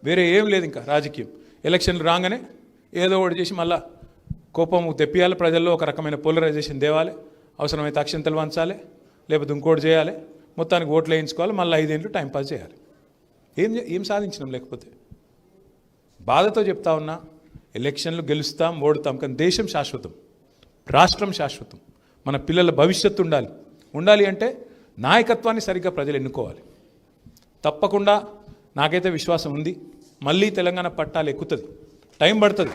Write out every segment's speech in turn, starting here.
వేరే ఏం లేదు ఇంకా రాజకీయం. ఎలక్షన్లు రాగానే ఏదో ఒకటి చేసి మళ్ళా కోపం తెప్పియాలి, ప్రజల్లో ఒక రకమైన పోలరైజేషన్ తేవాలి, అవసరమైతే అక్షంతలు వంచాలి, లేకపోతే ఇంకోటి చేయాలి, మొత్తానికి ఓట్లు వేయించుకోవాలి, మళ్ళీ 5 ఏళ్ళు టైంపాస్ చేయాలి. ఏం సాధించినాం? లేకపోతే బాధతో చెప్తా ఉన్నా, ఎలక్షన్లు గెలుస్తాం ఓడుతాం, కానీ దేశం శాశ్వతం, రాష్ట్రం శాశ్వతం, మన పిల్లల భవిష్యత్తు ఉండాలి అంటే నాయకత్వాన్ని సరిగ్గా ప్రజలు ఎన్నుకోవాలి. తప్పకుండా నాకైతే విశ్వాసం ఉంది, మళ్ళీ తెలంగాణ పట్టాలు ఎక్కుతుంది, టైం పడుతుంది,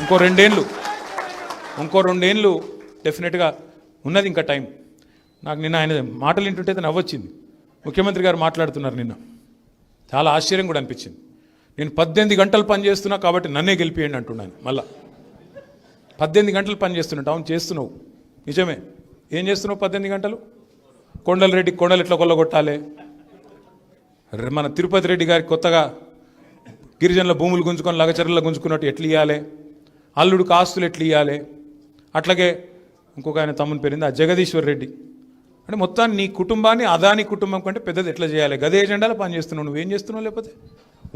ఇంకో 2 ఏళ్ళు డెఫినెట్గా ఉన్నది ఇంకా టైం. నాకు నిన్న ఆయన మాటలు వింటుంటే నవ్వొచ్చింది. ముఖ్యమంత్రి గారు మాట్లాడుతున్నారు నిన్న, చాలా ఆశ్చర్యం కూడా అనిపించింది. నేను 18 గంటలు పని చేస్తున్నా కాబట్టి నన్నే గెలిపియండి అంటున్నాను. మళ్ళా 18 గంటలు పని చేస్తున్నట్టు. అవును, చేస్తున్నావు, నిజమే. ఏం చేస్తున్నావు 18 గంటలు? కొండలు ఎట్లా కొల్లగొట్టాలి, మన తిరుపతి రెడ్డి గారికి కొత్తగా గిరిజనుల భూములు గుంజుకొని లగచర్లలో గుంజుకున్నట్టు ఎట్లా ఇవ్వాలి, అల్లుడికి ఆస్తులు ఎట్లా ఇవ్వాలి, అట్లాగే ఇంకొక ఆయన తమ్ముని పేరింది ఆ జగదీశ్వర్ రెడ్డి. అంటే మొత్తాన్ని నీ కుటుంబాన్ని అదాని కుటుంబం కంటే పెద్దది ఎట్లా చేయాలి, గదే ఎజెండాలో పని చేస్తున్నావు. నువ్వేం చేస్తున్నావు? లేకపోతే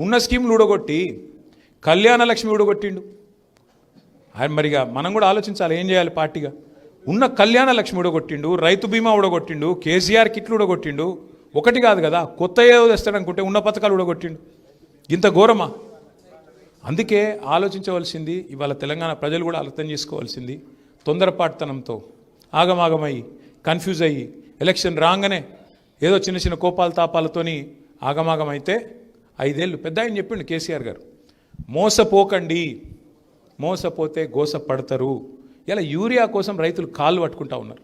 ఉన్న స్కీమ్లు ఊడగొట్టి కళ్యాణ లక్ష్మి ఊడగొట్టిండు. ఆయన మరిగా మనం కూడా ఆలోచించాలి, ఏం చేయాలి పార్టీగా. ఉన్న కళ్యాణ లక్ష్మి ఊడగొట్టిండు, రైతు బీమా ఊడగొట్టిండు, కేసీఆర్ కిట్లు ఊడగొట్టిండు. ఒకటి కాదు కదా, కొత్త ఏదో తెస్తాడనుకుంటే ఉన్న పథకాలు ఊడగొట్టిండు. ఇంత ఘోరమా? అందుకే ఆలోచించవలసింది, ఇవాళ తెలంగాణ ప్రజలు కూడా అర్థం చేసుకోవాల్సింది, తొందరపాటుతనంతో ఆగమాగమయ్యి కన్ఫ్యూజ్ అయ్యి ఎలక్షన్ రాగానే ఏదో చిన్న చిన్న కోపాలు తాపాలతోని ఆగమాగమైతే 5 ఏళ్ళు. పెద్ద ఆయన చెప్పిండు కేసీఆర్ గారు, మోసపోకండి, మోసపోతే గోసపడతారు. ఇలా యూరియా కోసం రైతులు కాళ్ళు పట్టుకుంటా ఉన్నారు.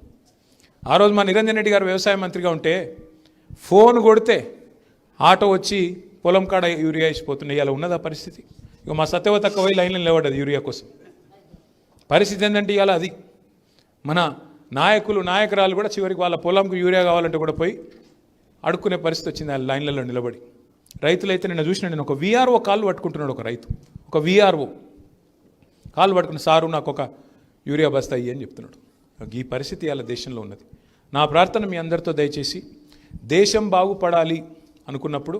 ఆ రోజు మా నిరంజన్ రెడ్డి గారు వ్యవసాయ మంత్రిగా ఉంటే ఫోన్ కొడితే ఆటో వచ్చి పొలం కాడ యూరియా వేసిపోతున్నాయి. ఇలా ఉన్నదా పరిస్థితి? ఇక మా సత్యవతక్క పోయి లైన్లో నిలబడ్డది యూరియా కోసం. పరిస్థితి ఏంటంటే ఇవాళ అది మన నాయకురాలు కూడా చివరికి వాళ్ళ పొలంకు యూరియా కావాలంటే కూడా పోయి అడుక్కునే పరిస్థితి వచ్చింది ఆ లైన్లలో నిలబడి. రైతులైతే నిన్న చూసిన, నేను ఒక వీఆర్ఓ కాళ్ళు పట్టుకుంటున్నాడు, ఒక రైతు ఒక వీఆర్ఓ కాళ్ళు పట్టుకుని, సారు నాకు ఒక యూరియా బస్తా అయ్యి అని చెప్తున్నాడు. ఈ పరిస్థితి ఇవాళ దేశంలో ఉన్నది. నా ప్రార్థన మీ అందరితో, దయచేసి దేశం బాగుపడాలి అనుకున్నప్పుడు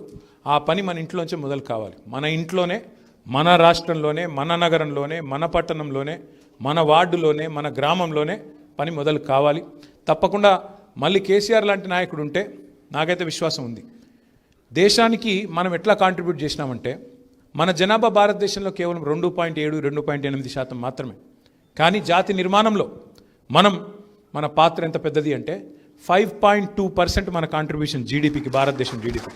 ఆ పని మన ఇంట్లోంచే మొదలు కావాలి. మన ఇంట్లోనే, మన రాష్ట్రంలోనే, మన నగరంలోనే, మన పట్టణంలోనే, మన వార్డులోనే, మన గ్రామంలోనే పని మొదలు కావాలి. తప్పకుండా మళ్ళీ కేసీఆర్ లాంటి నాయకుడు ఉంటే నాకైతే విశ్వాసం ఉంది. దేశానికి మనం ఎట్లా కాంట్రిబ్యూట్ చేసినామంటే, మన జనాభా భారతదేశంలో కేవలం 2.7, 2.8% మాత్రమే. కానీ జాతి నిర్మాణంలో మన పాత్ర ఎంత పెద్దది అంటే 5.2% మన కాంట్రిబ్యూషన్ జీడిపికి, భారతదేశం జీడిపి.